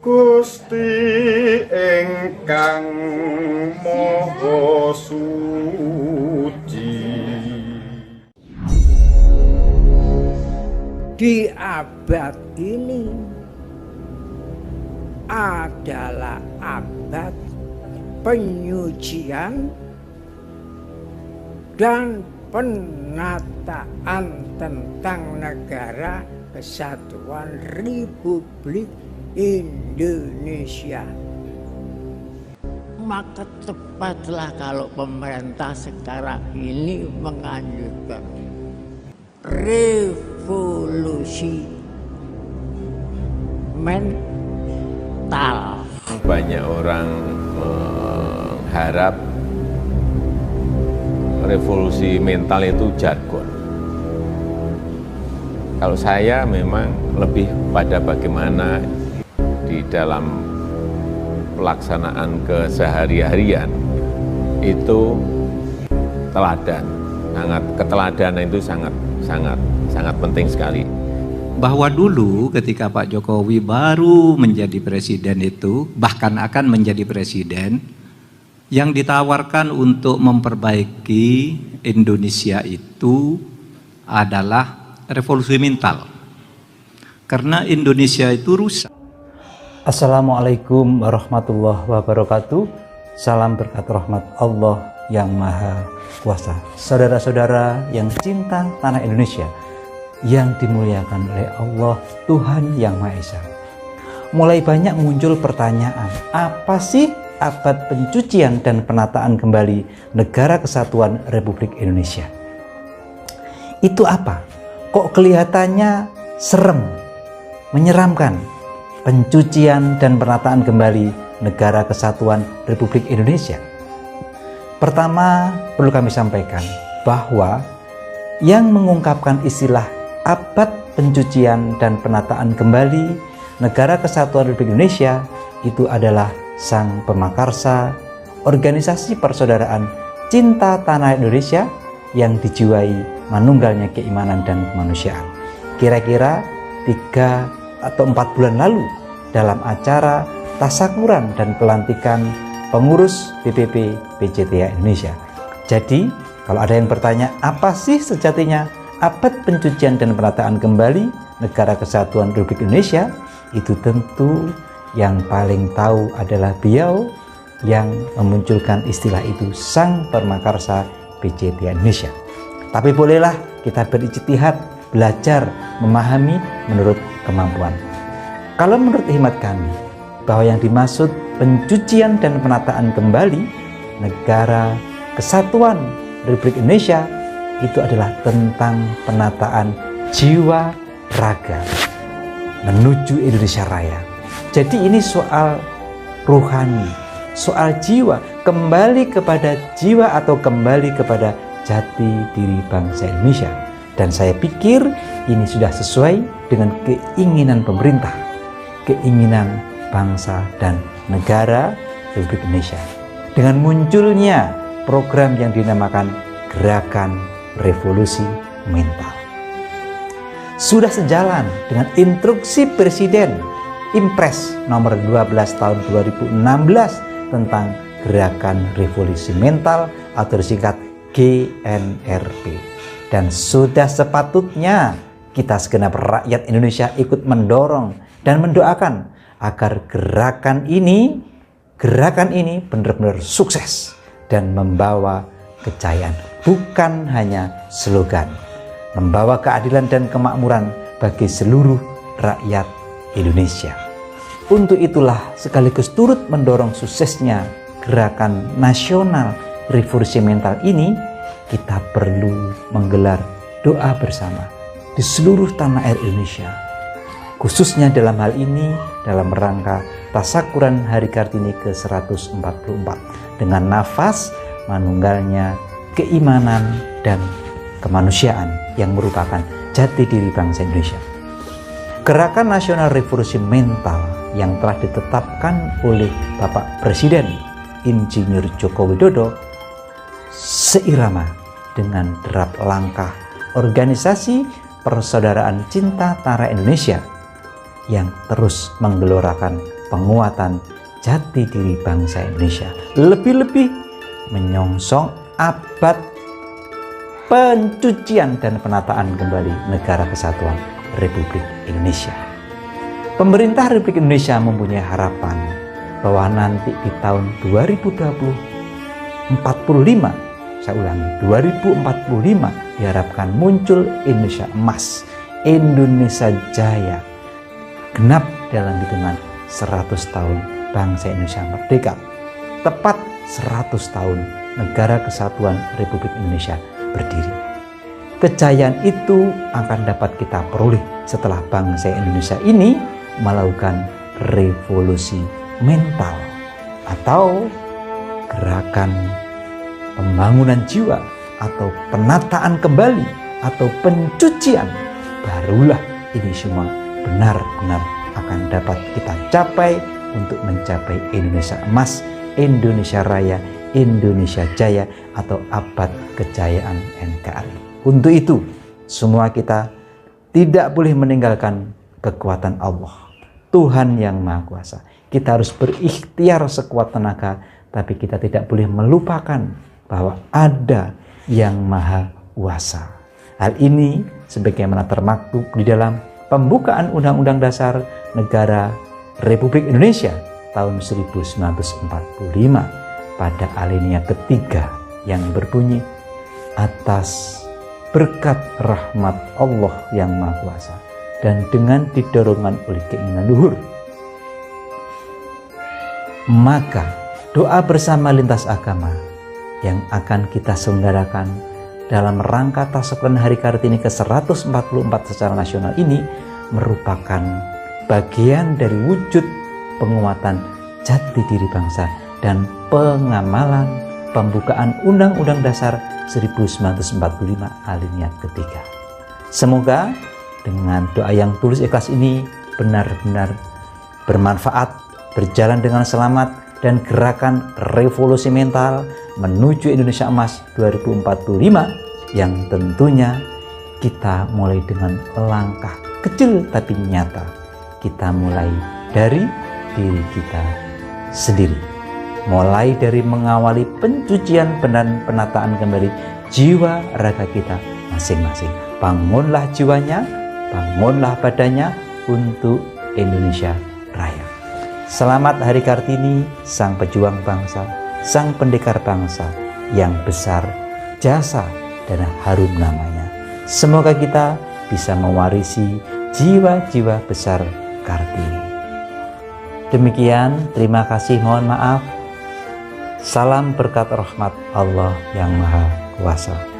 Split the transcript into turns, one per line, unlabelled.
Gusti ingkang Maha Suci.
Di abad ini adalah abad penyucian dan penataan tentang Negara Kesatuan Republik Indonesia. Maka tepatlah kalau pemerintah sekarang ini menganjurkan revolusi mental.
Banyak orang mengharap revolusi mental itu jargon. Kalau saya memang lebih pada bagaimana di dalam pelaksanaan kesehari-harian itu teladan. Keteladanan itu sangat penting sekali.
Bahwa dulu ketika Pak Jokowi baru menjadi presiden itu, bahkan akan menjadi presiden, yang ditawarkan untuk memperbaiki Indonesia itu adalah revolusi mental. Karena Indonesia itu rusak.
Assalamualaikum warahmatullahi wabarakatuh. Salam berkat rahmat Allah yang Maha Kuasa. Saudara-saudara yang cinta tanah Indonesia, yang dimuliakan oleh Allah Tuhan Yang Maha Esa. Mulai banyak muncul pertanyaan, apa sih abad pencucian dan penataan kembali Negara Kesatuan Republik Indonesia? Itu apa? Kok kelihatannya serem, menyeramkan? Pencucian dan penataan kembali Negara Kesatuan Republik Indonesia. Pertama, perlu kami sampaikan bahwa yang mengungkapkan istilah abad pencucian dan penataan kembali Negara Kesatuan Republik Indonesia itu adalah Sang Pemakarsa, organisasi persaudaraan cinta tanah Indonesia yang dijiwai manunggalnya keimanan dan kemanusiaan. Kira-kira 3 atau 4 bulan lalu dalam acara tasakuran dan pelantikan pengurus BPP PCTA Indonesia. Jadi, kalau ada yang bertanya, apa sih sejatinya abad pencucian dan penataan kembali Negara Kesatuan Republik Indonesia? Itu tentu yang paling tahu adalah beliau yang memunculkan istilah itu, Sang Pemakarsa PCTA Indonesia. Tapi bolehlah kita berijtihad, belajar, memahami menurut kemampuan. Kalau menurut hemat kami, bahwa yang dimaksud pencucian dan penataan kembali Negara Kesatuan Republik Indonesia itu adalah tentang penataan jiwa raga menuju Indonesia Raya. Jadi ini soal rohani, soal jiwa, kembali kepada jiwa atau kembali kepada jati diri bangsa Indonesia. Dan saya pikir ini sudah sesuai dengan keinginan pemerintah, keinginan bangsa dan negara Republik Indonesia. Dengan munculnya program yang dinamakan Gerakan Revolusi Mental. Sudah sejalan dengan instruksi Presiden Impres nomor 12 tahun 2016 tentang Gerakan Revolusi Mental atau disingkat GNRP. Dan sudah sepatutnya kita segenap rakyat Indonesia ikut mendorong dan mendoakan agar gerakan ini benar-benar sukses dan membawa kejayaan, bukan hanya slogan, membawa keadilan dan kemakmuran bagi seluruh rakyat Indonesia. Untuk itulah sekaligus turut mendorong suksesnya gerakan nasional revolusi mental ini, kita perlu menggelar doa bersama di seluruh tanah air Indonesia, khususnya dalam hal ini dalam rangka tasakuran Hari Kartini ke-144 dengan nafas manunggalnya keimanan dan kemanusiaan yang merupakan jati diri bangsa Indonesia. Gerakan Nasional Revolusi Mental yang telah ditetapkan oleh Bapak Presiden Insinyur Joko Widodo seirama dengan derap langkah organisasi persaudaraan cinta tanah Indonesia yang terus menggelorakan penguatan jati diri bangsa Indonesia. Lebih-lebih menyongsong abad pencucian dan penataan kembali negara kesatuan Republik Indonesia. Pemerintah Republik Indonesia mempunyai harapan bahwa nanti di tahun 2045, saya ulangi, 2045 diharapkan muncul Indonesia emas, Indonesia jaya, genap dalam hitungan 100 tahun bangsa Indonesia merdeka, tepat 100 tahun negara kesatuan Republik Indonesia berdiri. Kejayaan itu akan dapat kita peroleh setelah bangsa Indonesia ini melakukan revolusi mental atau gerakan pembangunan jiwa atau penataan kembali atau pencucian. Barulah ini semua benar-benar akan dapat kita capai untuk mencapai Indonesia emas, Indonesia raya, Indonesia jaya atau abad kejayaan NKRI. Untuk itu semua kita tidak boleh meninggalkan kekuatan Allah, Tuhan yang Maha Kuasa. Kita harus berikhtiar sekuat tenaga, tapi kita tidak boleh melupakan bahwa ada yang Maha Kuasa. Hal ini sebagaimana termaktub di dalam pembukaan Undang-Undang Dasar Negara Republik Indonesia tahun 1945 pada alinea ketiga yang berbunyi, atas berkat rahmat Allah yang Maha Kuasa dan dengan didorongan oleh keinginan luhur, maka doa bersama lintas agama yang akan kita selenggarakan dalam rangka Tasawuran Hari Kartini ke-144 secara nasional ini merupakan bagian dari wujud penguatan jati diri bangsa dan pengamalan pembukaan Undang-Undang Dasar 1945 alinea ketiga. Semoga dengan doa yang tulus ikhlas ini benar-benar bermanfaat, berjalan dengan selamat, dan gerakan revolusi mental menuju Indonesia Emas 2045 yang tentunya kita mulai dengan langkah kecil tapi nyata. Kita mulai dari diri kita sendiri, mulai dari mengawali pencucian dan penataan kembali jiwa raga kita masing-masing. Bangunlah jiwanya, bangunlah badannya untuk Indonesia Raya. Selamat Hari Kartini, sang pejuang bangsa, sang pendekar bangsa yang besar jasa dan harum namanya. Semoga kita bisa mewarisi jiwa-jiwa besar Kartini. Demikian, terima kasih, mohon maaf. Salam berkat rahmat Allah yang Maha Kuasa.